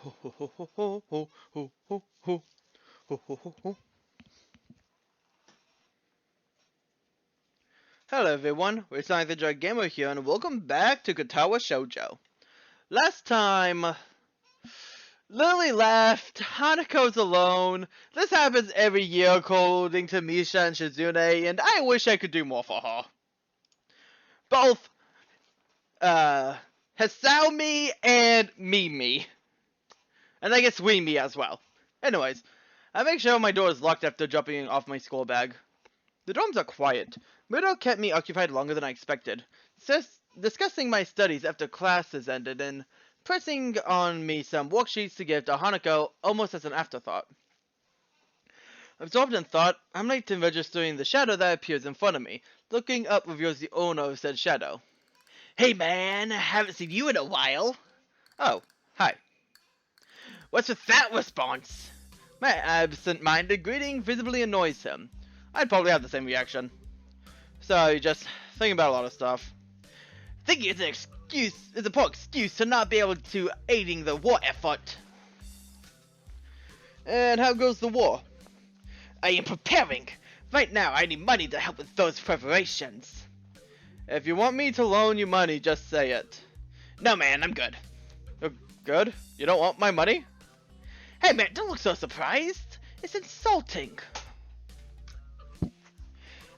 Hello everyone, it's Sonic the Gamer here, and welcome back to Katawa Shoujo. Last time, Lily left, Hanako's alone. This happens every year according to Misha and Shizune, and I wish I could do more for her. Both, Hasaumi and Mimi. And I guess Weemi as well. Anyways, I make sure my door is locked after jumping off my school bag. The dorms are quiet. Murdo kept me occupied longer than I expected, discussing my studies after classes ended and pressing on me some worksheets to give to Hanako almost as an afterthought. Absorbed in thought, I'm late in registering the shadow that appears in front of me. Looking up reveals the owner of said shadow. Hey man, haven't seen you in a while. Oh, hi. What's with that response? My absent-minded greeting visibly annoys him. I'd probably have the same reaction. So, just thinking about a lot of stuff. Thinking it's a poor excuse to not be able to aiding the war effort. And how goes the war? I am preparing. Right now, I need money to help with those preparations. If you want me to loan you money, just say it. No man, I'm good. You're good? You don't want my money? Hey man, don't look so surprised. It's insulting.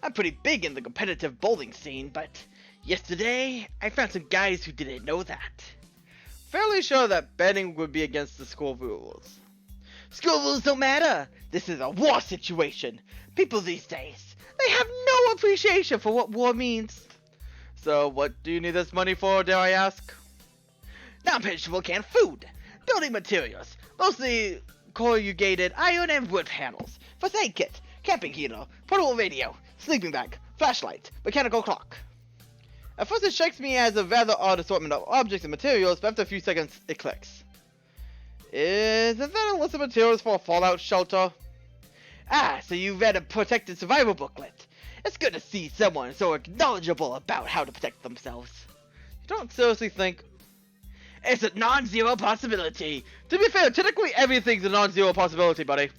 I'm pretty big in the competitive bowling scene, but yesterday, I found some guys who didn't know that. Fairly sure that betting would be against the school rules. School rules don't matter. This is a war situation. People these days, they have no appreciation for what war means. So, what do you need this money for, dare I ask? Non-perishable canned food, building materials, mostly corrugated iron and wood panels, first aid kit, camping heater, portable radio, sleeping bag, flashlight, mechanical clock. At first it strikes me as a rather odd assortment of objects and materials, but after a few seconds it clicks. Isn't that a list of materials for a fallout shelter? Ah, so you read a protected survival booklet. It's good to see someone so knowledgeable about how to protect themselves. You don't seriously think... It's a non-zero possibility. To be fair, technically everything's a non-zero possibility, buddy.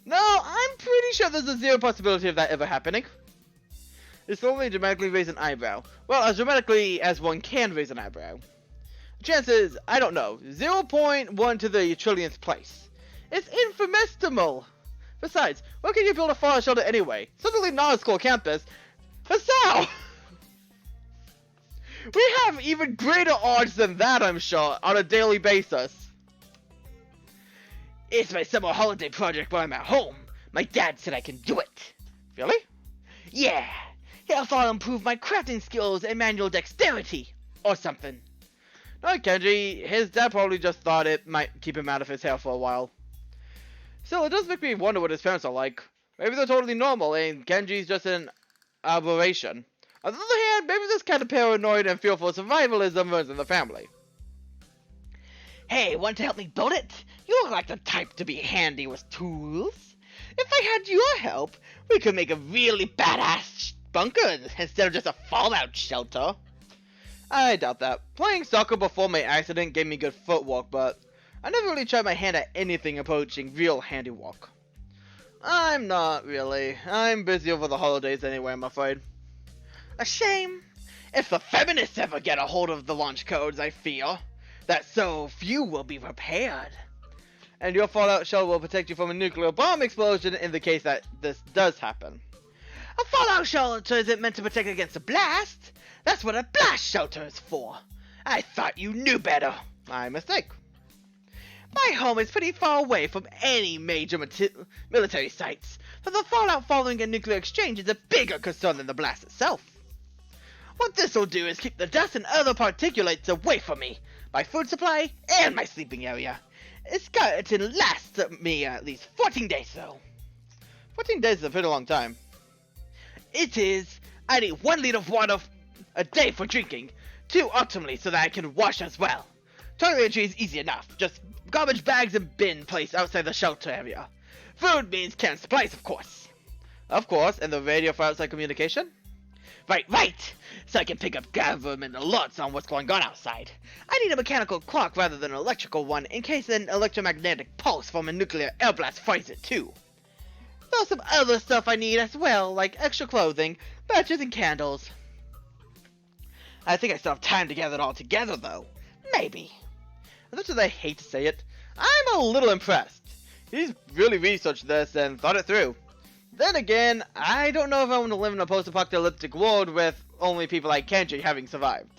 No, I'm pretty sure there's a zero possibility of that ever happening. It's only dramatically raise an eyebrow. Well, as dramatically as one can raise an eyebrow. Chances, I don't know, 0.1 to the trillionth place. It's infinitesimal. Besides, where can you build a fallout shelter anyway? Certainly not a school campus. How? We have even greater odds than that, I'm sure, on a daily basis. It's my summer holiday project when I'm at home. My dad said I can do it. Really? Yeah. He'll thought improve my crafting skills and manual dexterity. Or something. No, Kenji, his dad probably just thought it might keep him out of his hair for a while. Still, it does make me wonder what his parents are like. Maybe they're totally normal and Kenji's just an aberration. On the other hand, maybe this kind of paranoid and fearful survivalism runs in the family. Hey, want to help me build it? You look like the type to be handy with tools. If I had your help, we could make a really badass bunker instead of just a fallout shelter. I doubt that. Playing soccer before my accident gave me good footwork, but I never really tried my hand at anything approaching real handiwork. I'm not really. I'm busy over the holidays anyway, I'm afraid. A shame. If the feminists ever get a hold of the launch codes, I fear that so few will be prepared. And your fallout shelter will protect you from a nuclear bomb explosion in the case that this does happen. A fallout shelter isn't meant to protect against a blast. That's what a blast shelter is for. I thought you knew better. My mistake. My home is pretty far away from any major military sites, so the fallout following a nuclear exchange is a bigger concern than the blast itself. What this will do is keep the dust and other particulates away from me, my food supply, and my sleeping area. It's got to last me at least 14 days though. 14 days is a pretty long time. It is. I need 1 liter of water a day for drinking, 2 optimally so that I can wash as well. Toiletry is easy enough, just garbage bags and bin placed outside the shelter area. Food means canned supplies, of course. Of course, and the radio for outside communication? Right! So I can pick up government alerts on what's going on outside. I need a mechanical clock rather than an electrical one in case an electromagnetic pulse from a nuclear air blast fires it too. There's some other stuff I need as well, like extra clothing, matches, and candles. I think I still have time to gather it all together, though. Maybe. As much as I hate to say it, I'm a little impressed. He's really researched this and thought it through. Then again, I don't know if I want to live in a post-apocalyptic world with only people like Kenji having survived.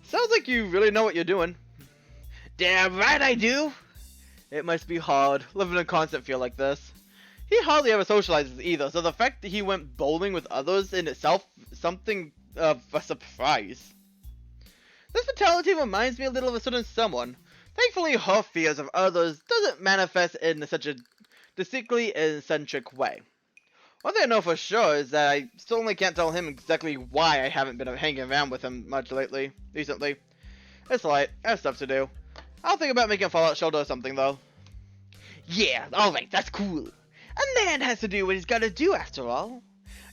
Sounds like you really know what you're doing. Damn right I do! It must be hard, living in a constant feel like this. He hardly ever socializes either, so the fact that he went bowling with others in itself is something of a surprise. This mentality reminds me a little of a certain someone. Thankfully, her fears of others doesn't manifest in such a distinctly eccentric way. One thing I know for sure is that I certainly can't tell him exactly why I haven't been hanging around with him much recently. It's alright, I have stuff to do. I'll think about making a Fallout shelter or something though. Yeah, alright, that's cool. A man has to do what he's gotta do after all.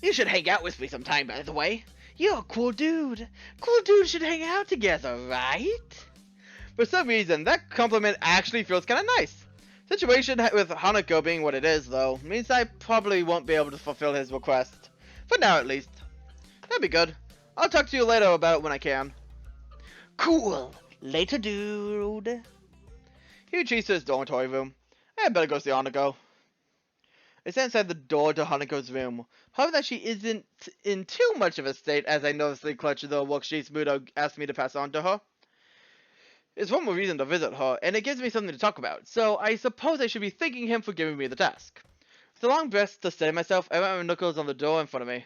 You should hang out with me sometime, by the way. You're a cool dude. Cool dudes should hang out together, right? For some reason, that compliment actually feels kinda nice. Situation with Hanako being what it is, though, means I probably won't be able to fulfill his request. For now, at least. That'd be good. I'll talk to you later about it when I can. Cool. Later, dude. He retreats to his dormitory room. I better go see Hanako. I stand inside the door to Hanako's room, hoping that she isn't in too much of a state as I nervously clutch the worksheets Muto asked me to pass on to her. It's one more reason to visit her, and it gives me something to talk about, so I suppose I should be thanking him for giving me the task. With a long breath to steady myself, I wrap my knuckles on the door in front of me.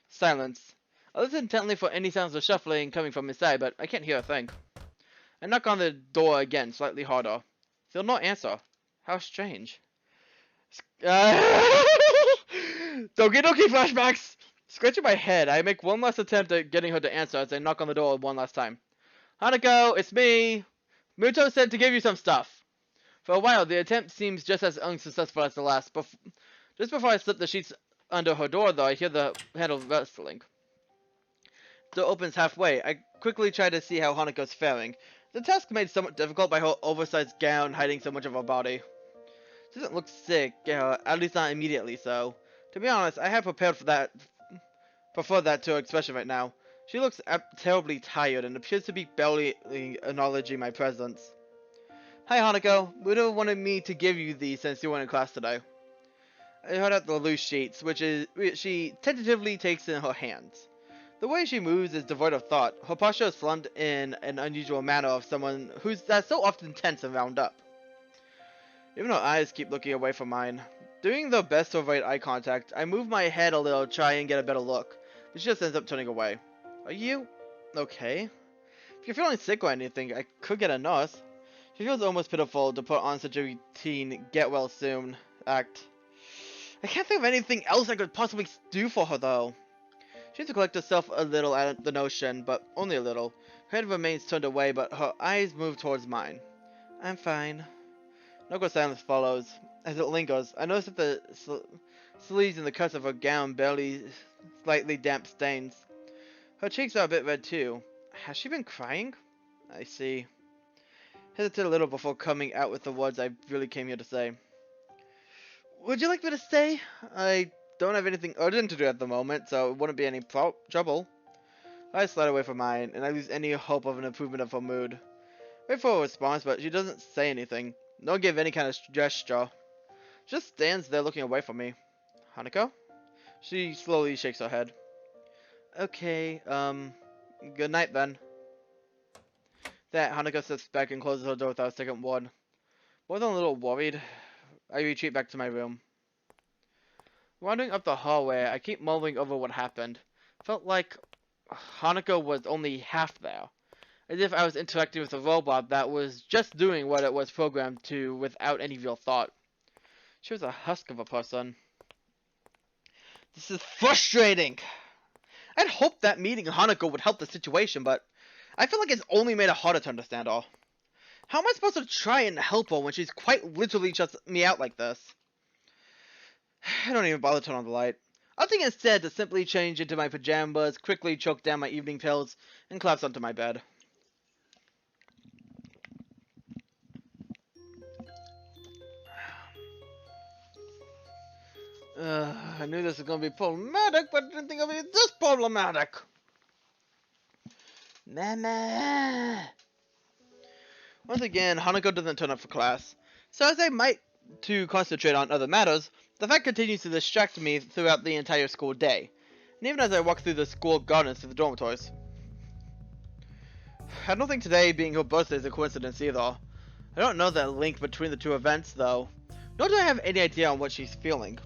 Silence. I listen intently for any sounds of shuffling coming from inside, but I can't hear a thing. I knock on the door again, slightly harder. Still no answer. How strange. Doki Doki flashbacks! Scratching my head, I make one last attempt at getting her to answer as I knock on the door one last time. Hanako, it's me! Muto said to give you some stuff. For a while, the attempt seems just as unsuccessful as the last. Just before I slip the sheets under her door, though, I hear the handle rustling. The door opens halfway. I quickly try to see how Hanako's faring. The task made somewhat difficult by her oversized gown hiding so much of her body. She doesn't look sick, at least not immediately so. To be honest, I have prepared for that. Prefer that to her expression right now. She looks terribly tired and appears to be barely acknowledging my presence. Hi Hanako, Muto wanted me to give you these since you weren't in class today. I held out the loose sheets, which she tentatively takes in her hands. The way she moves is devoid of thought. Her posture is slumped in an unusual manner of someone that's so often tense and wound up. Even her eyes keep looking away from mine. Doing their best to avoid eye contact, I move my head a little to try and get a better look, but she just ends up turning away. Are you okay? If you're feeling sick or anything, I could get a nurse. She feels almost pitiful to put on such a routine get well soon act. I can't think of anything else I could possibly do for her though. She has to collect herself a little at the notion, but only a little. Her head remains turned away, but her eyes move towards mine. I'm fine. No silence follows. As it lingers, I notice that the sleeves and the cuffs of her gown barely slightly damp stains. Her cheeks are a bit red too. Has she been crying? I see. Hesitate a little before coming out with the words I really came here to say. Would you like me to stay? I don't have anything urgent to do at the moment, so it wouldn't be any trouble. I slide away from mine, and I lose any hope of an improvement of her mood. Wait for a response, but she doesn't say anything. Nor give any kind of gesture. She just stands there looking away from me. Hanako? She slowly shakes her head. Okay, good night then. That Hanako steps back and closes her door without a second word. More than a little worried, I retreat back to my room. Wandering up the hallway, I keep mumbling over what happened. Felt like Hanako was only half there. As if I was interacting with a robot that was just doing what it was programmed to without any real thought. She was a husk of a person. This is frustrating! I'd hoped that meeting Hanako would help the situation, but I feel like it's only made it harder to understand her. How am I supposed to try and help her when she's quite literally just me out like this? I don't even bother turning on the light. opting instead to simply change into my pajamas, quickly choke down my evening pills, and collapse onto my bed. I knew this was going to be problematic, but I didn't think it would be this problematic. Mama. Once again, Hanako doesn't turn up for class, so as I might to concentrate on other matters, the fact continues to distract me throughout the entire school day, and even as I walk through the school gardens to the dormitories. I don't think today being her birthday is a coincidence either. I don't know the link between the two events, though, nor do I have any idea on what she's feeling.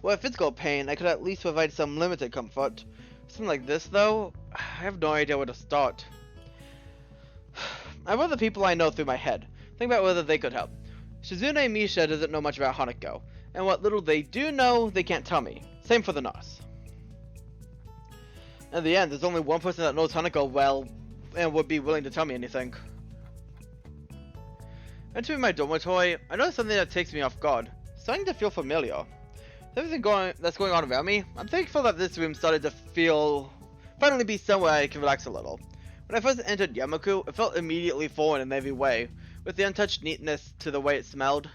With physical pain, I could at least provide some limited comfort. Something like this, though, I have no idea where to start. I run the people I know through my head, think about whether they could help. Shizune Misha doesn't know much about Hanako, and what little they do know, they can't tell me. Same for the nurse. In the end, there's only one person that knows Hanako well, and would be willing to tell me anything. Entering my dormitory, I notice something that takes me off guard, starting to feel familiar. With everything that's going on around me, I'm thankful that this room started to finally be somewhere I can relax a little. When I first entered Yamaku, it felt immediately foreign in every way, with the untouched neatness to the way it smelled.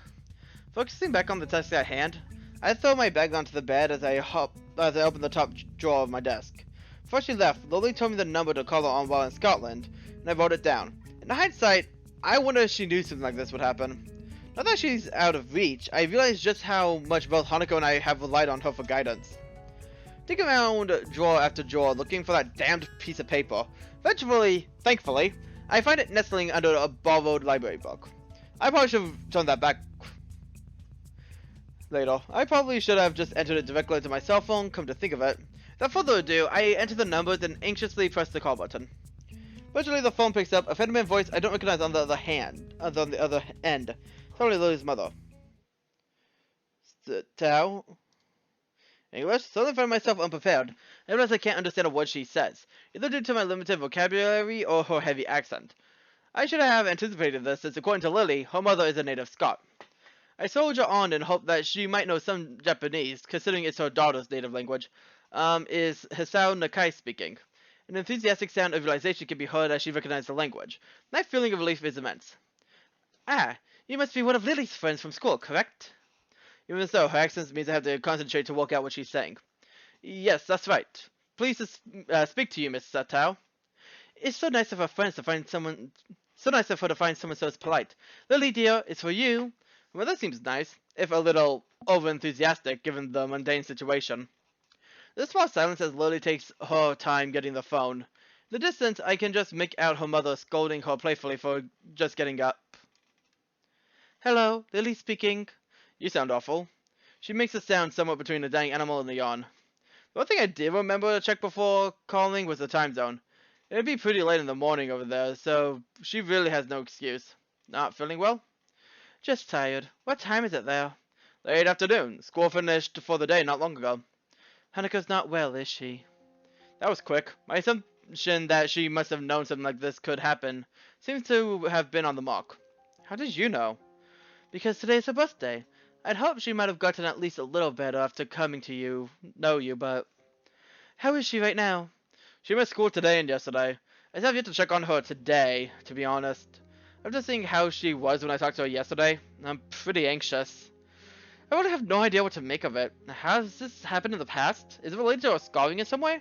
Focusing back on the task at hand, I throw my bag onto the bed as I open the top drawer of my desk. Before she left, Lily told me the number to call her on while in Scotland, and I wrote it down. In hindsight, I wonder if she knew something like this would happen. Now that she's out of reach, I realize just how much both Hanako and I have relied on her for guidance. Digging around drawer after drawer looking for that damned piece of paper. Eventually, thankfully, I find it nestling under a borrowed library book. I probably should have turned that back later. I probably should have just entered it directly into my cell phone, come to think of it. Without further ado, I enter the numbers and anxiously press the call button. Eventually, the phone picks up a feminine voice I don't recognize on the other end. It's probably Lily's mother. Tao? English? Suddenly find myself unprepared. I realize I can't understand a word she says, either due to my limited vocabulary or her heavy accent. I should have anticipated this, since according to Lily, her mother is a native Scot. I soldier on and hope that she might know some Japanese, considering it's her daughter's native language. Is Hisao Nakai speaking? An enthusiastic sound of realization can be heard as she recognized the language. My feeling of relief is immense. Ah, you must be one of Lily's friends from school, correct? Even so, her accent means I have to concentrate to work out what she's saying. Yes, that's right. Pleased to speak to you, Miss Tao. It's so nice of her friends to find someone... So nice of her to find someone so polite. Lily, dear, it's for you. Well, that seems nice, if a little over-enthusiastic, given the mundane situation. There's a small silence as Lily takes her time getting the phone. In the distance, I can just make out her mother scolding her playfully for just getting up. Hello, Lily speaking. You sound awful. She makes a sound somewhat between a dying animal and a yawn. The one thing I did remember to check before calling was the time zone. It'd be pretty late in the morning over there, so she really has no excuse. Not feeling well? Just tired. What time is it there? Late afternoon. School finished for the day not long ago. Hanako's not well, is she? That was quick. My assumption that she must have known something like this could happen seems to have been on the mark. How did you know? Because today's her birthday. I'd hoped she might have gotten at least a little better after coming to know you, but... How is she right now? She missed school today and yesterday. I still have yet to check on her today, to be honest. After seeing how she was when I talked to her yesterday, I'm pretty anxious. I really have no idea what to make of it. Has this happened in the past? Is it related to her scarring in some way?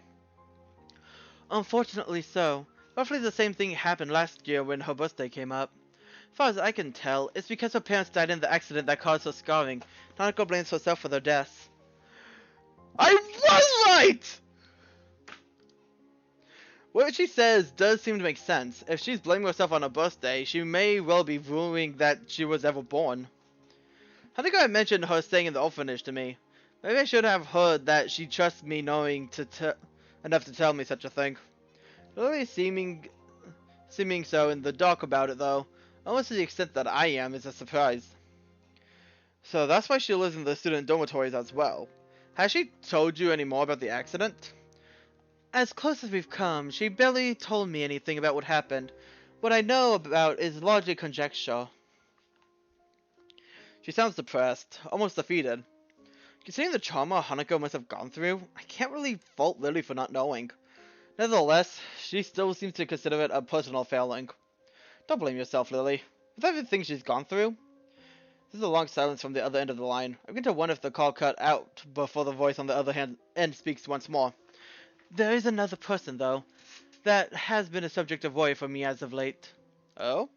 Unfortunately so. Roughly the same thing happened last year when her birthday came up. As far as I can tell, it's because her parents died in the accident that caused her scarring. Hanako blames herself for their deaths. I was right! What she says does seem to make sense. If she's blaming herself on her birthday, she may well be ruining that she was ever born. Hanako had mentioned her staying in the orphanage to me. Maybe I should have heard that she trusts me knowing enough to tell me such a thing. Really seeming so in the dark about it though. Almost to the extent that I am is a surprise. So that's why she lives in the student dormitories as well. Has she told you any more about the accident? As close as we've come, she barely told me anything about what happened. What I know about is largely conjecture. She sounds depressed, almost defeated. Considering the trauma Hanako must have gone through, I can't really fault Lily for not knowing. Nevertheless, she still seems to consider it a personal failing. Don't blame yourself, Lily. With everything she's gone through. This is a long silence from the other end of the line. I begin to wonder if the call cut out before the voice on the other end speaks once more. There is another person, though, that has been a subject of worry for me as of late. Oh?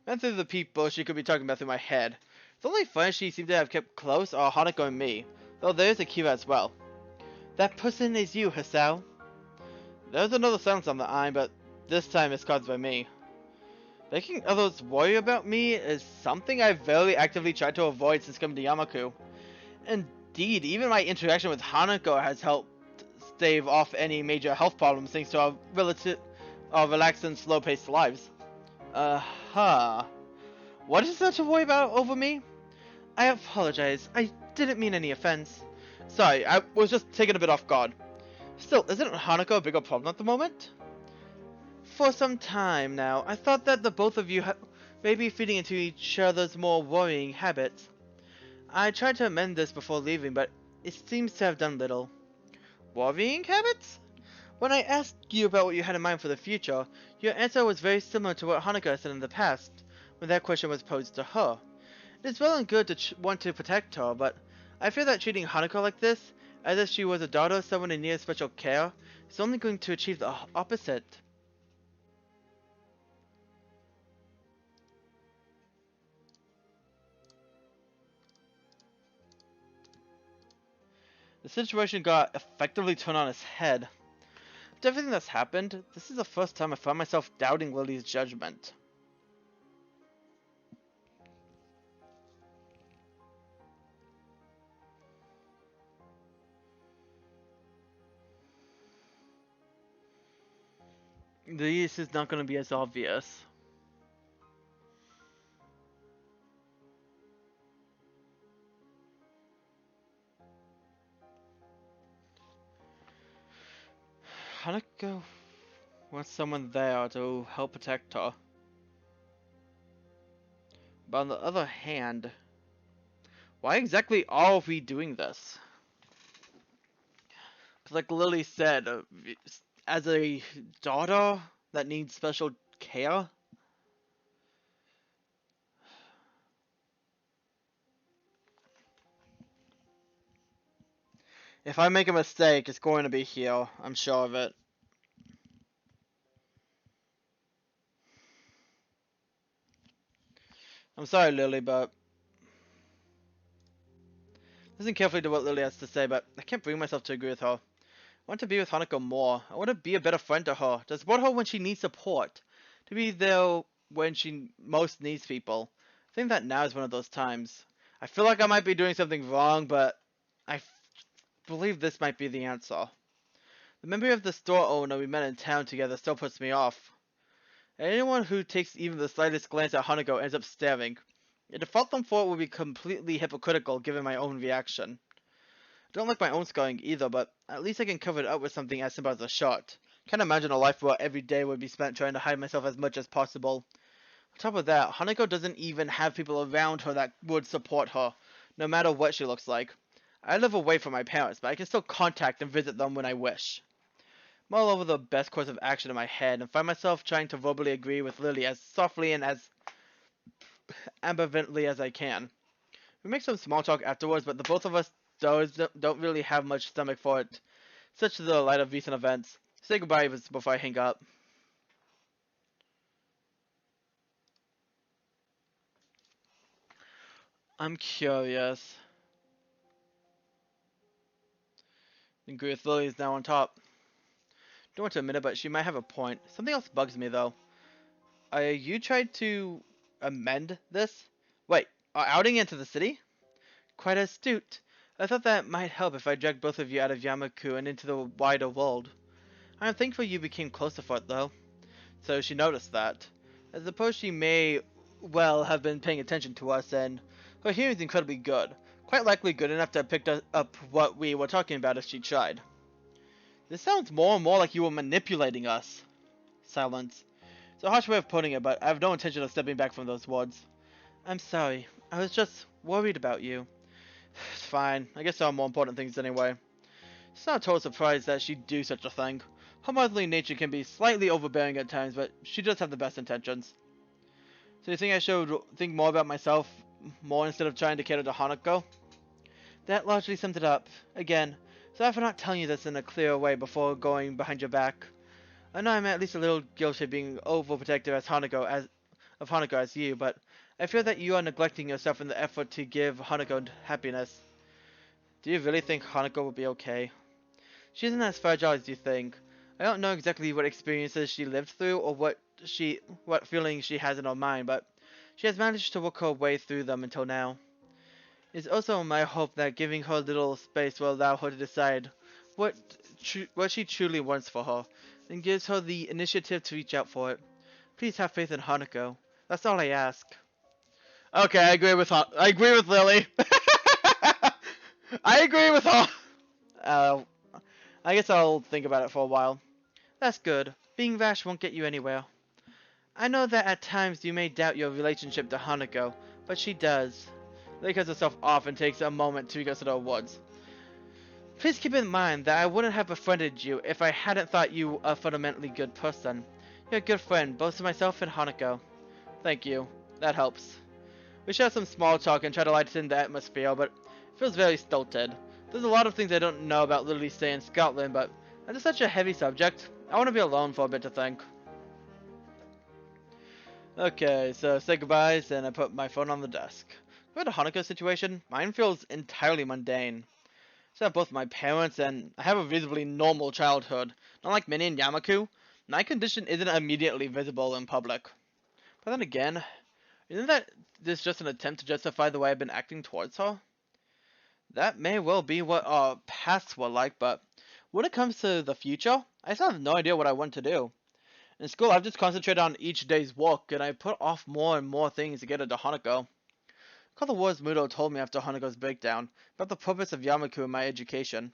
Ran through the people she could be talking about through my head. The only friends she seemed to have kept close are Hanako and me, though there is Akira as well. That person is you, Hisao. There's another silence on the line, but this time it's caused by me. Making others worry about me is something I've very actively tried to avoid since coming to Yamaku. Indeed, even my interaction with Hanako has helped stave off any major health problems thanks to our relaxed and slow-paced lives. What is there to worry about over me? I apologize. I didn't mean any offense. Sorry, I was just taken a bit off guard. Still, isn't Hanako a bigger problem at the moment? For some time now, I thought that the both of you may be feeding into each other's more worrying habits. I tried to amend this before leaving, but it seems to have done little. Worrying habits? When I asked you about what you had in mind for the future, your answer was very similar to what Hanako said in the past, when that question was posed to her. It is well and good to want to protect her, but I fear that treating Hanako like this, as if she was a daughter of someone in need of special care, is only going to achieve the opposite. The situation got effectively turned on its head. With everything that's happened, this is the first time I found myself doubting Lily's judgment. This is not going to be as obvious. Hanako wants someone there to help protect her. But on the other hand, why exactly are we doing this? Because like Lily said, as a daughter that needs special care? If I make a mistake, it's going to be here. I'm sure of it. I'm sorry, Lily, but listen carefully to what Lily has to say, but I can't bring myself to agree with her. I want to be with Hanako more. I want to be a better friend to her, to support her when she needs support, to be there when she most needs people. I think that now is one of those times. I feel like I might be doing something wrong, but I believe this might be the answer. The memory of the store owner we met in town together still puts me off. Anyone who takes even the slightest glance at Hanako ends up staring. To fault them for it would be completely hypocritical given my own reaction. I don't like my own scarring either, but at least I can cover it up with something as simple as a shot. Can't imagine a life where every day would be spent trying to hide myself as much as possible. On top of that, Hanako doesn't even have people around her that would support her, no matter what she looks like. I live away from my parents, but I can still contact and visit them when I wish. Mull over the best course of action in my head and find myself trying to verbally agree with Lily as softly and as ambivalently as I can. We make some small talk afterwards, but the both of us don't really have much stomach for it. Such the light of recent events. Say goodbye before I hang up. I'm curious. Agree with Lily is now on top. Don't want to admit it, but she might have a point. Something else bugs me though. You tried to amend this? Wait, outing into the city? Quite astute. I thought that might help if I dragged both of you out of Yamaku and into the wider world. I'm thankful you became closer for it though. So she noticed that. I suppose she may well have been paying attention to us, and her hearing is incredibly good. Quite likely good enough to have picked up what we were talking about if she tried. This sounds more and more like you were manipulating us. Silence. It's a harsh way of putting it, but I have no intention of stepping back from those words. I'm sorry. I was just worried about you. It's fine. I guess there are more important things anyway. It's not a total surprise that she'd do such a thing. Her motherly nature can be slightly overbearing at times, but she does have the best intentions. So you think I should think more about myself more instead of trying to cater to Hanako? That largely sums it up. Again, sorry for not telling you this in a clear way before going behind your back. I know I'm at least a little guilty of being overprotective of Hanako as you, but I feel that you are neglecting yourself in the effort to give Hanako happiness. Do you really think Hanako will be okay? She isn't as fragile as you think. I don't know exactly what experiences she lived through or what feelings she has in her mind, but she has managed to work her way through them until now. It's also my hope that giving her a little space will allow her to decide what she truly wants for her, and gives her the initiative to reach out for it. Please have faith in Hanako. That's all I ask. Okay, I agree with Lily. I agree with her. I guess I'll think about it for a while. That's good. Being rash won't get you anywhere. I know that at times you may doubt your relationship to Hanako, but she does. Lily cuts herself off and takes a moment to reconsider her words. Please keep in mind that I wouldn't have befriended you if I hadn't thought you a fundamentally good person. You're a good friend, both to myself and Hanako. Thank you. That helps. We share some small talk and try to lighten the atmosphere, but it feels very stilted. There's a lot of things I don't know about Lily's stay in Scotland, but as it's such a heavy subject, I want to be alone for a bit to think. Okay, so say goodbyes, and I put my phone on the desk. For the Hanako situation, mine feels entirely mundane. So I have both my parents, and I have a visibly normal childhood. Not like many in Yamaku, my condition isn't immediately visible in public. But then again, isn't that this just an attempt to justify the way I've been acting towards her? That may well be what our pasts were like, but when it comes to the future, I still have no idea what I want to do. In school, I've just concentrated on each day's work, and I put off more and more things to get into Hanako. Recall the words Mudo told me after Hanako's breakdown about the purpose of Yamaku in my education.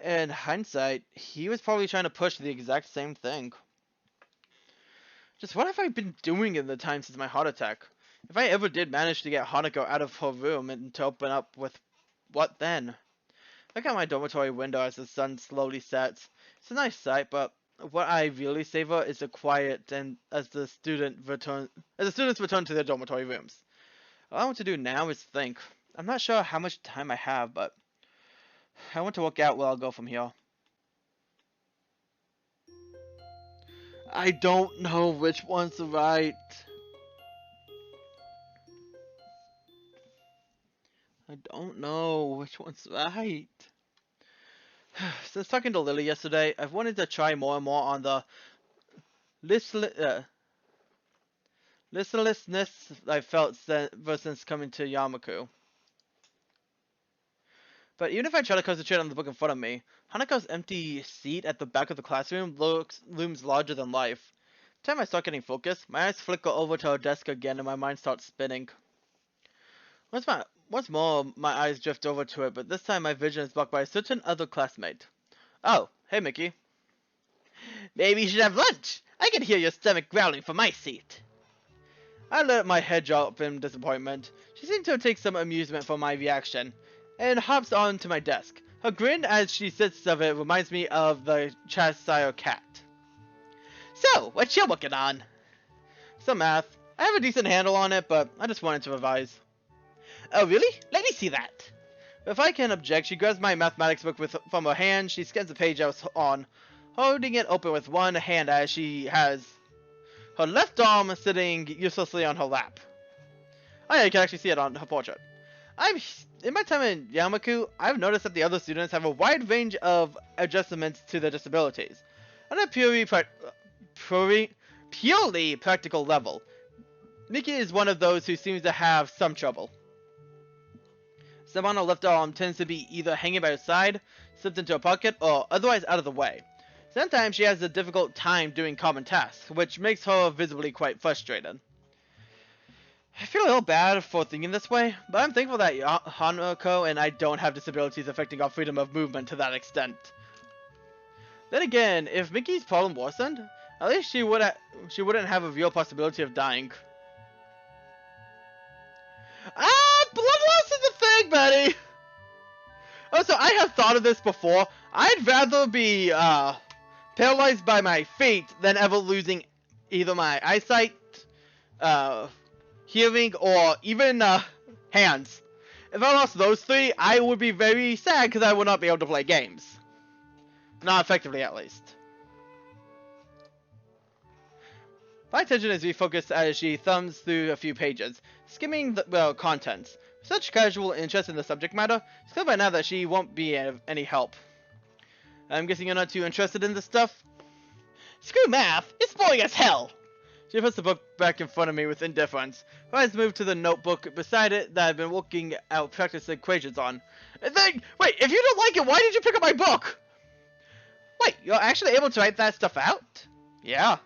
In hindsight, he was probably trying to push the exact same thing. Just what have I been doing in the time since my heart attack? If I ever did manage to get Hanako out of her room and to open up with what then? Look out my dormitory window as the sun slowly sets. It's a nice sight, but what I really savor is the quiet and as the students return to their dormitory rooms. All I want to do now is think. I'm not sure how much time I have, but I want to work out where I'll go from here. I don't know which one's right. I don't know which one's right. Since talking to Lily yesterday, I've wanted to try more and more on the listlessness I felt since coming to Yamaku. But even if I try to concentrate on the book in front of me, Hanako's empty seat at the back of the classroom looms larger than life. Every time I start getting focused, my eyes flicker over to her desk again and my mind starts spinning. Once more, my eyes drift over to it, but this time my vision is blocked by a certain other classmate. Oh, hey Mickey. Maybe you should have lunch. I can hear your stomach growling from my seat. I let my head drop in disappointment. She seemed to take some amusement from my reaction, and hops onto my desk. Her grin as she sits of it reminds me of the Cheshire cat. So, what you working on? Some math. I have a decent handle on it, but I just wanted to revise. Oh really? Let me see that. If I can object, she grabs my mathematics book from her hand. She scans the page I was on, holding it open with one hand as she has her left arm sitting uselessly on her lap. Oh yeah, you can actually see it on her portrait. In my time in Yamaku, I've noticed that the other students have a wide range of adjustments to their disabilities. On a purely practical level, Miki is one of those who seems to have some trouble. Some on her left arm tends to be either hanging by her side, slipped into a pocket, or otherwise out of the way. Sometimes she has a difficult time doing common tasks, which makes her visibly quite frustrated. I feel a little bad for thinking this way, but I'm thankful that Hanako and I don't have disabilities affecting our freedom of movement to that extent. Then again, if Mickey's problem worsened, at least she wouldn't have a real possibility of dying. Ah, blood loss is a thing, buddy! I have thought of this before. I'd rather be paralyzed by my fate than ever losing either my eyesight, hearing, or even hands. If I lost those three, I would be very sad because I would not be able to play games. Not effectively, at least. My attention is refocused as she thumbs through a few pages, skimming the contents. With such casual interest in the subject matter, it's clear by now that she won't be of any help. I'm guessing you're not too interested in this stuff? Screw math! It's boring as hell! She puts the book back in front of me with indifference. Her eyes move to the notebook beside it that I've been working out practice equations on. And then, wait, if you don't like it, why did you pick up my book? Wait, you're actually able to write that stuff out? Yeah.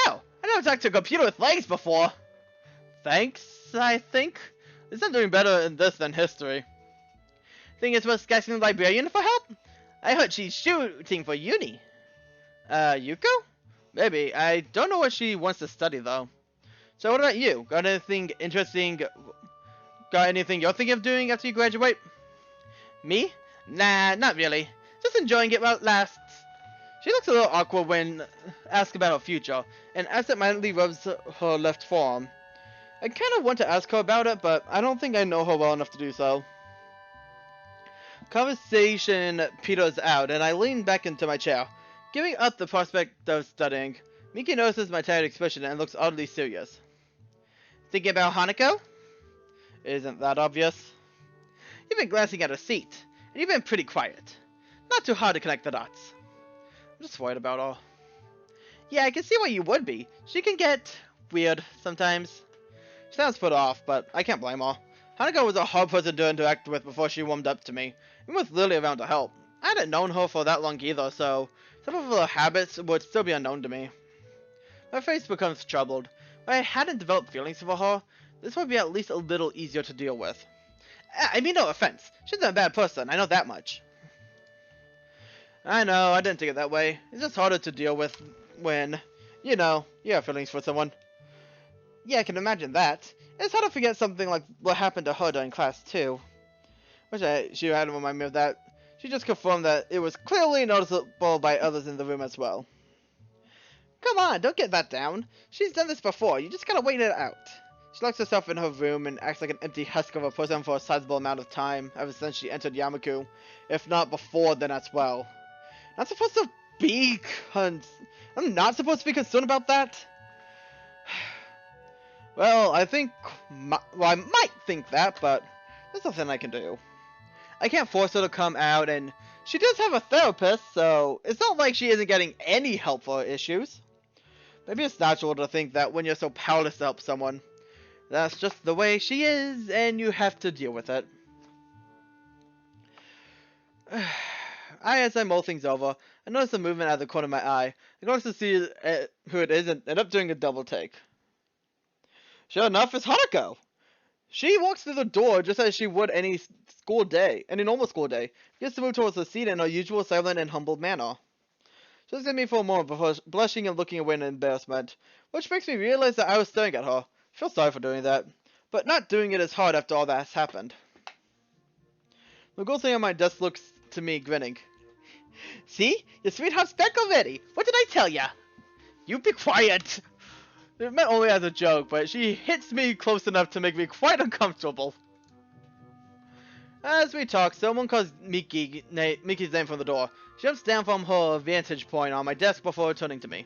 Wow, I never talked to a computer with legs before. Thanks, I think. At least I'm doing better in this than history. Think it's worth asking the librarian for help? I heard she's shooting for uni. Yuko? Maybe. I don't know what she wants to study, though. So what about you? Got anything interesting? Got anything you're thinking of doing after you graduate? Me? Nah, not really. Just enjoying it while it lasts. She looks a little awkward when asked about her future, and absentmindedly rubs her left forearm. I kind of want to ask her about it, but I don't think I know her well enough to do so. Conversation peters out, and I lean back into my chair, giving up the prospect of studying. Miki notices my tired expression and looks oddly serious. Thinking about Hanako? Isn't that obvious? You've been glancing at her seat, and you've been pretty quiet. Not too hard to connect the dots. I'm just worried about her. Yeah, I can see why you would be. She can get weird sometimes. She sounds put off, but I can't blame her. Hanako was a hard person to interact with before she warmed up to me, and was literally around to help. I hadn't known her for that long either, so some of her habits would still be unknown to me. My face becomes troubled. If I hadn't developed feelings for her, this would be at least a little easier to deal with. I mean, no offense. She's not a bad person, I know that much. I know, I didn't take it that way. It's just harder to deal with when, you know, you have feelings for someone. Yeah, I can imagine that. It's hard to forget something like what happened to her during class, too. Wish she had remind me of that. She just confirmed that it was clearly noticeable by others in the room as well. Come on, don't get that down. She's done this before, you just gotta wait it out. She locks herself in her room and acts like an empty husk of a person for a sizable amount of time ever since she entered Yamaku, if not before then as well. I'm not supposed to be concerned about that? Well, I might think that, but there's nothing I can do. I can't force her to come out, and she does have a therapist, so it's not like she isn't getting any help for her issues. Maybe it's natural to think that when you're so powerless to help someone, that's just the way she is, and you have to deal with it. As I mull things over, I notice a movement out of the corner of my eye. I glance to see who it is and end up doing a double take. Sure enough, it's Hanako! She walks through the door just as she would any normal school day. Gets to move towards the seat in her usual silent and humble manner. She looks at me for a moment before blushing and looking away in embarrassment, which makes me realize that I was staring at her. I feel sorry for doing that, but not doing it is hard after all that has happened. The girl sitting on my desk looks to me, grinning. See? Your sweetheart's back already! What did I tell ya? You be quiet! It meant only as a joke, but she hits me close enough to make me quite uncomfortable. As we talk, someone calls Miki's name from the door. She jumps down from her vantage point on my desk before returning to me.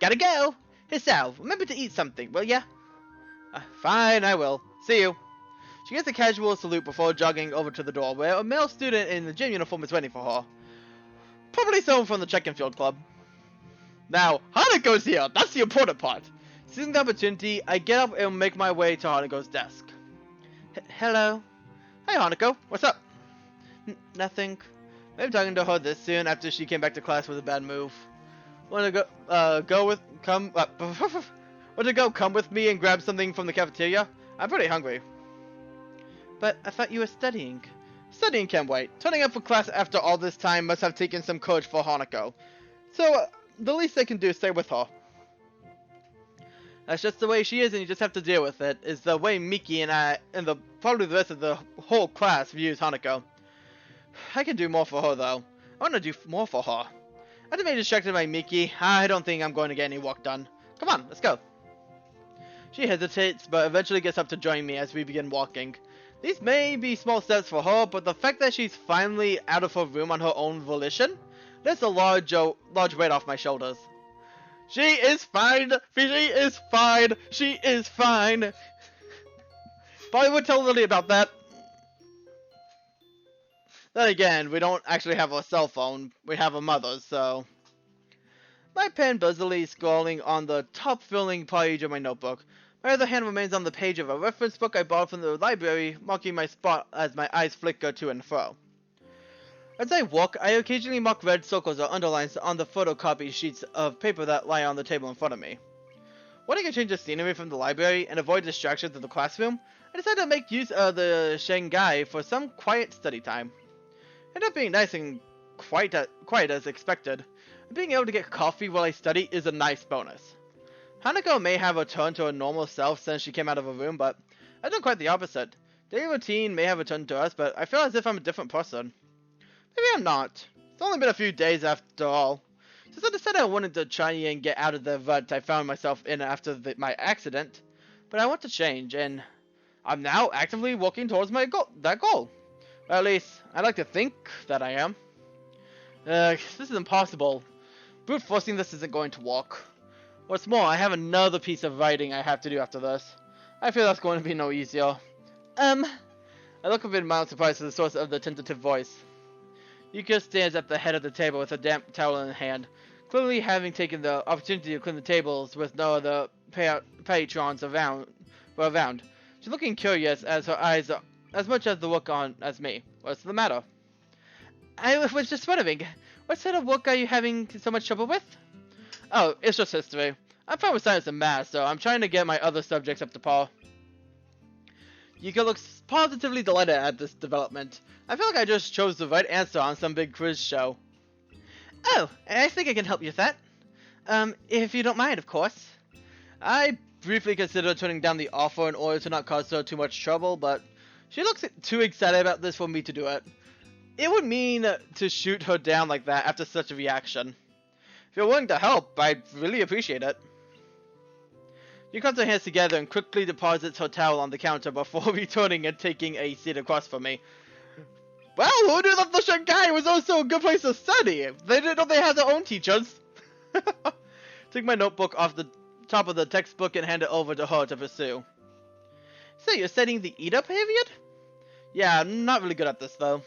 Gotta go! Hey Sal, remember to eat something, will ya? Fine, I will. See you. She gets a casual salute before jogging over to the door, where a male student in the gym uniform is waiting for her. Probably someone from the check and field club. Now, Hanako's here! That's the important part! Seizing the opportunity, I get up and make my way to Hanako's desk. Hello? Hey Hanako, what's up? Nothing. Maybe talking to her this soon after she came back to class was a bad move. Want to come with me and grab something from the cafeteria? I'm pretty hungry. But I thought you were studying. Studying can wait. Turning up for class after all this time must have taken some courage for Hanako. So, the least I can do is stay with her. That's just the way she is, and you just have to deal with it, is the way Miki and probably the rest of the whole class views Hanako. I can do more for her, though. I want to do more for her. After being distracted by Miki, I don't think I'm going to get any work done. Come on, let's go. She hesitates, but eventually gets up to join me as we begin walking. These may be small steps for her, but the fact that she's finally out of her room on her own volition lifts a large weight off my shoulders. She is fine! She is fine! She is fine! Probably would tell Lily about that. Then again, we don't actually have a cell phone. We have a mother's, so... My pen busily scrawling on the top-filling page of my notebook. My other hand remains on the page of a reference book I bought from the library, marking my spot as my eyes flicker to and fro. As I walk, I occasionally mark red circles or underlines on the photocopy sheets of paper that lie on the table in front of me. Wanting a change of scenery from the library and avoid distractions of the classroom, I decided to make use of the Shanghai for some quiet study time. It ended up being nice and quiet as expected. Being able to get coffee while I study is a nice bonus. Hanako may have returned to her normal self since she came out of her room, but I've done quite the opposite. Daily routine may have returned to us, but I feel as if I'm a different person. Maybe I'm not. It's only been a few days after all. Since I decided I wanted to try and get out of the rut I found myself in after my accident, but I want to change, and I'm now actively working towards that goal. Or at least, I like to think that I am. This is impossible. Brute forcing this isn't going to work. What's more, I have another piece of writing I have to do after this. I feel that's going to be no easier. I look a bit mild surprised to the source of the tentative voice. Yuko stands at the head of the table with a damp towel in hand, clearly having taken the opportunity to clean the tables with no other patrons around. She's looking curious as her eyes are as much as the look on as me. What's the matter? I was just wondering, what sort of work are you having so much trouble with? Oh, it's just history. I'm fine with science and math, so I'm trying to get my other subjects up to par. Yuka looks positively delighted at this development. I feel like I just chose the right answer on some big quiz show. Oh, I think I can help you with that. If you don't mind, of course. I briefly considered turning down the offer in order to not cause her too much trouble, but she looks too excited about this for me to do it. It would mean to shoot her down like that after such a reaction. If you're willing to help, I'd really appreciate it. She comes her hands together and quickly deposits her towel on the counter before returning and taking a seat across from me. Well, who knew that the Shanghai was also a good place to study? They didn't know they had their own teachers. Take my notebook off the top of the textbook and hand it over to her to pursue. So you're studying the Edo period? Yeah, I'm not really good at this though.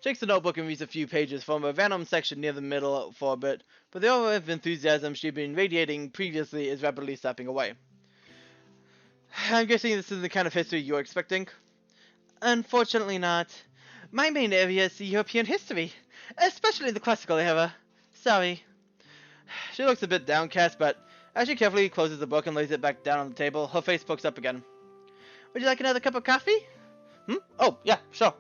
Takes the notebook and reads a few pages from a random section near the middle for a bit, but the aura of enthusiasm she'd been radiating previously is rapidly stepping away. I'm guessing this is the kind of history you're expecting? Unfortunately not. My main area is the European history, especially the classical era. Sorry. She looks a bit downcast, but as she carefully closes the book and lays it back down on the table, her face perks up again. Would you like another cup of coffee? Oh, yeah, sure.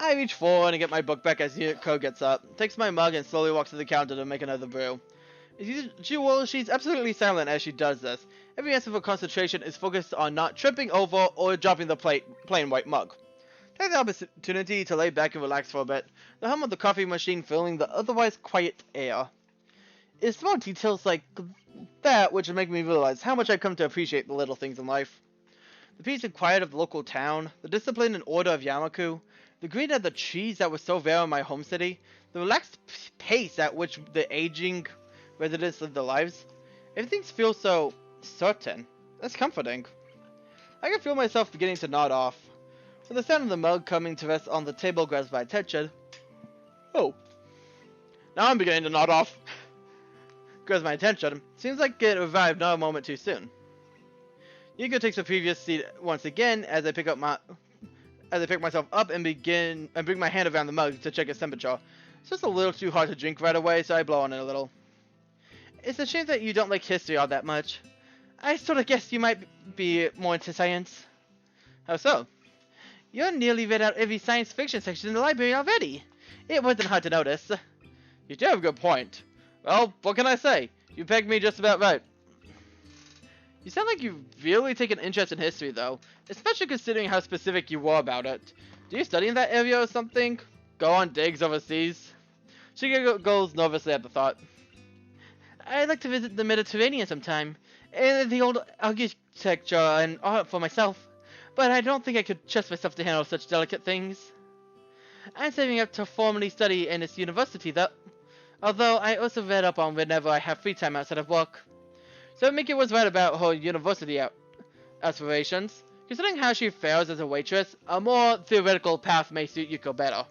I reach forward and get my book back as Yuko gets up, takes my mug and slowly walks to the counter to make another brew. As usual, she's absolutely silent as she does this. Every ounce of her concentration is focused on not tripping over or dropping the plain white mug. Take the opportunity to lay back and relax for a bit, the hum of the coffee machine filling the otherwise quiet air. It's small details like that which make me realize how much I've come to appreciate the little things in life. The peace and quiet of the local town, the discipline and order of Yamaku, the green of the trees that were so rare in my home city, the relaxed pace at which the aging residents live their lives, everything feels so certain. That's comforting. I can feel myself beginning to nod off. With the sound of the mug coming to rest on the table grabs my attention. Oh. Now I'm beginning to nod off. Grabs my attention. Seems like it arrived not a moment too soon. Yuko takes the previous seat once again as I pick myself up and bring my hand around the mug to check its temperature. It's just a little too hot to drink right away, so I blow on it a little. It's a shame that you don't like history all that much. I sort of guessed you might be more into science. How so? You're nearly read out every science fiction section in the library already. It wasn't hard to notice. You do have a good point. Well, what can I say? You pegged me just about right. You sound like you really take an interest in history, though, especially considering how specific you were about it. Do you study in that area or something? Go on digs overseas? She goes nervously at the thought. I'd like to visit the Mediterranean sometime, and the old architecture and art for myself, but I don't think I could trust myself to handle such delicate things. I'm saving up to formally study in this university, though, although I also read up on whenever I have free time outside of work. So Miki was right about her university aspirations. Considering how she fares as a waitress, a more theoretical path may suit Yuko better.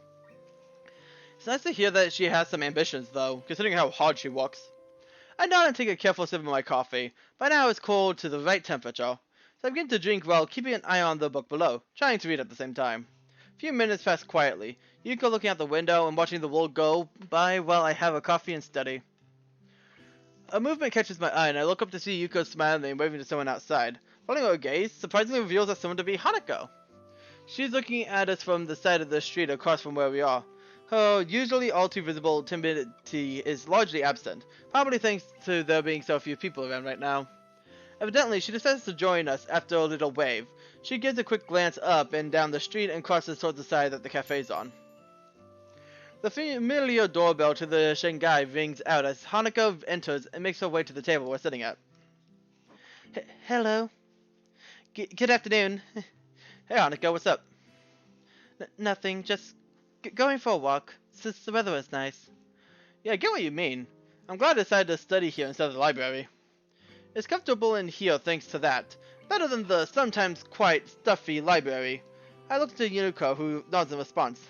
It's nice to hear that she has some ambitions, though, considering how hard she works. I nod and take a careful sip of my coffee. By now it's cold to the right temperature, so I begin to drink while keeping an eye on the book below, trying to read at the same time. A few minutes pass quietly, Yuko looking out the window and watching the world go by while I have a coffee and study. A movement catches my eye and I look up to see Yuko smiling and waving to someone outside. Following her gaze, surprisingly reveals that someone to be Hanako. She's looking at us from the side of the street across from where we are. Her usually all too visible timidity is largely absent, probably thanks to there being so few people around right now. Evidently, she decides to join us after a little wave. She gives a quick glance up and down the street and crosses towards the side that the cafe's on. The familiar doorbell to the Shanghai rings out as Hanako enters and makes her way to the table we're sitting at. Hello. Good afternoon. Hey Hanako, what's up? Nothing, just going for a walk, since the weather is nice. Yeah, I get what you mean. I'm glad I decided to study here instead of the library. It's comfortable in here thanks to that. Better than the sometimes quite stuffy library. I looked at Yuko, who nods in response.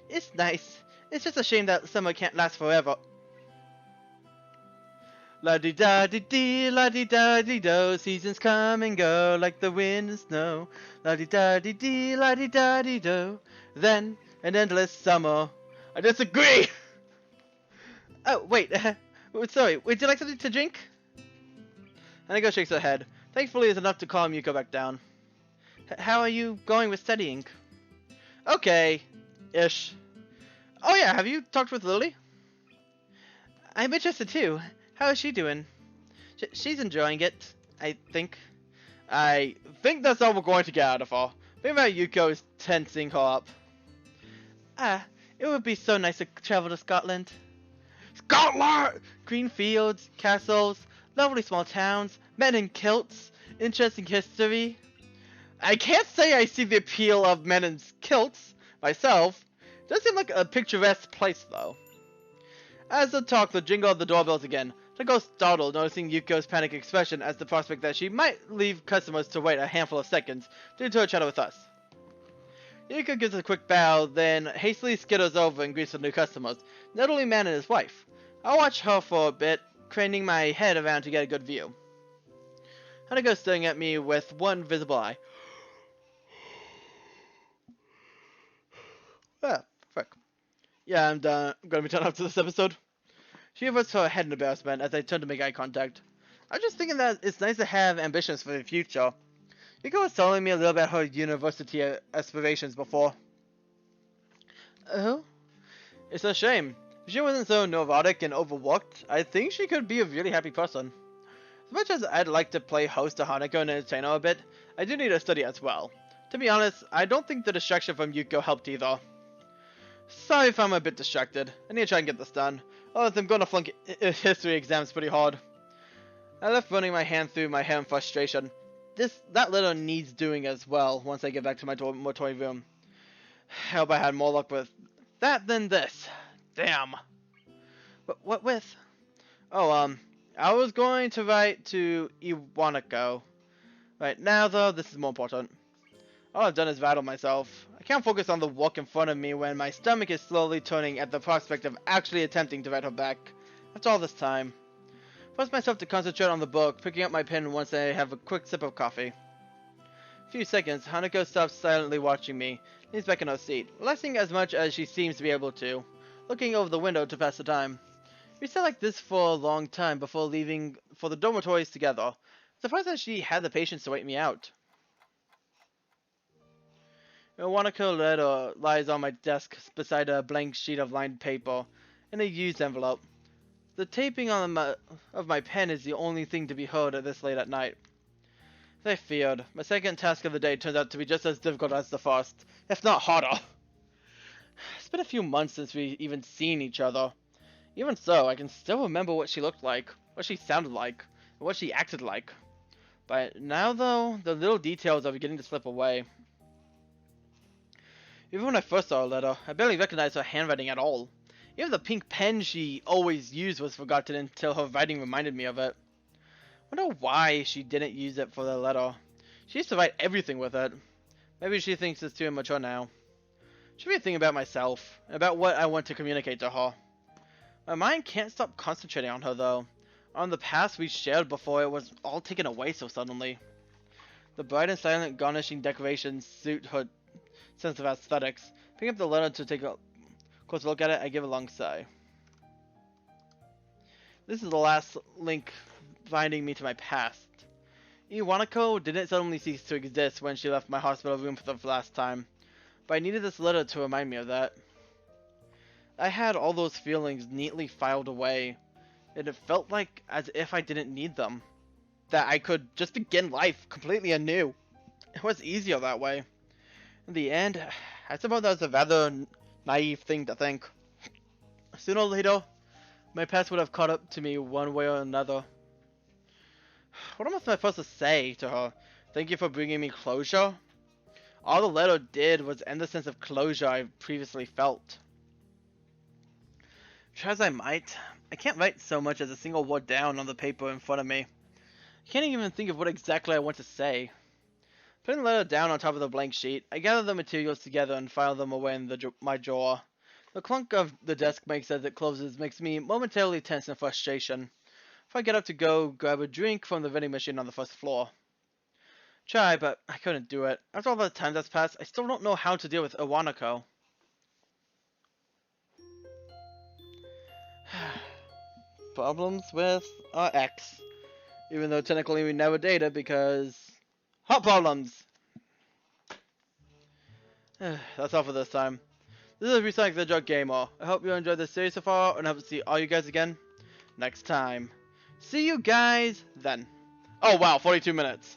It's nice. It's just a shame that summer can't last forever. La-di-da-di-dee, la-di-da-di-do, seasons come and go like the wind and snow. La-di-da-di-dee, la-di-da-di-do, then an endless summer. I disagree! Oh, wait, sorry, would you like something to drink? Hanako shakes her head. Thankfully it's enough to calm Yuko back down. How are you going with studying? Okay. Ish. Oh yeah, have you talked with Lily? I'm interested too. How is she doing? She's enjoying it, I think. I think that's all we're going to get out of her. Meanwhile, Yuko is tensing her up. It would be so nice to travel to Scotland. Scotland! Green fields, castles, lovely small towns, men in kilts, interesting history. I can't say I see the appeal of men in kilts myself. It does seem like a picturesque place, though. As the talk, the jingle of the doorbells again. Hanako startled, noticing Yuko's panic expression as the prospect that she might leave customers to wait a handful of seconds due to her chat with us. Yuko gives a quick bow, then hastily skitters over and greets the new customers, an elderly man and his wife. I watch her for a bit, craning my head around to get a good view. Hanako staring at me with one visible eye. Ah, frick. Yeah, I'm done. I'm gonna be done after this episode. She averts her head in embarrassment as I turn to make eye contact. I'm just thinking that it's nice to have ambitions for the future. Yuko was telling me a little about her university aspirations before. Oh? It's a shame. If she wasn't so neurotic and overworked, I think she could be a really happy person. As much as I'd like to play host to Hanako and entertain her a bit, I do need to study as well. To be honest, I don't think the distraction from Yuko helped either. Sorry if I'm a bit distracted. I need to try and get this done. Otherwise I'm gonna flunk history exams pretty hard. I left running my hand through my hair in frustration. That letter needs doing as well once I get back to my dormitory room. I hope I had more luck with that than this. Damn. What with? Oh, I was going to write to Iwanako. Right now, though, this is more important. All I've done is rattle myself. I can't focus on the work in front of me when my stomach is slowly turning at the prospect of actually attempting to write her back. After all this time. Force myself to concentrate on the book, picking up my pen once I have a quick sip of coffee. A few seconds, Hanako stops silently watching me, leans back in her seat, relaxing as much as she seems to be able to, looking over the window to pass the time. We sat like this for a long time before leaving for the dormitories together. Surprised that she had the patience to wait me out. A Wanako letter lies on my desk beside a blank sheet of lined paper and a used envelope. The taping of my pen is the only thing to be heard at this late at night. As I feared, my second task of the day turned out to be just as difficult as the first, if not harder. It's been a few months since we even seen each other. Even so, I can still remember what she looked like, what she sounded like, and what she acted like. But now, though, the little details are beginning to slip away. Even when I first saw her letter, I barely recognized her handwriting at all. Even the pink pen she always used was forgotten until her writing reminded me of it. I wonder why she didn't use it for the letter. She used to write everything with it. Maybe she thinks it's too immature now. Should be thinking about myself, about what I want to communicate to her. My mind can't stop concentrating on her though. On the past we shared before it was all taken away so suddenly. The bright and silent garnishing decorations suit her sense of aesthetics. Picking up the letter to take a closer look at it, I give a long sigh. This is the last link binding me to my past. Hanako didn't suddenly cease to exist when she left my hospital room for the last time, but I needed this letter to remind me of that. I had all those feelings neatly filed away, and it felt like as if I didn't need them. That I could just begin life completely anew. It was easier that way. In the end, I suppose that was a rather naive thing to think. Sooner or later, my past would have caught up to me one way or another. What am I supposed to say to her? Thank you for bringing me closure? All the letter did was end the sense of closure I previously felt. Try as I might, I can't write so much as a single word down on the paper in front of me. I can't even think of what exactly I want to say. Putting the letter down on top of the blank sheet, I gather the materials together and file them away in my drawer. The clunk of the desk makes as it closes makes me momentarily tense in frustration. If I get up to go grab a drink from the vending machine on the first floor. Try, but I couldn't do it. After all the time that's passed, I still don't know how to deal with Hanako. Problems with our ex. Even though technically we never dated because... Hot problems! That's all for this time. This is Recycle the Drug Gamer. I hope you enjoyed this series so far, and I hope to see all you guys again next time. See you guys then. Oh wow, 42 minutes.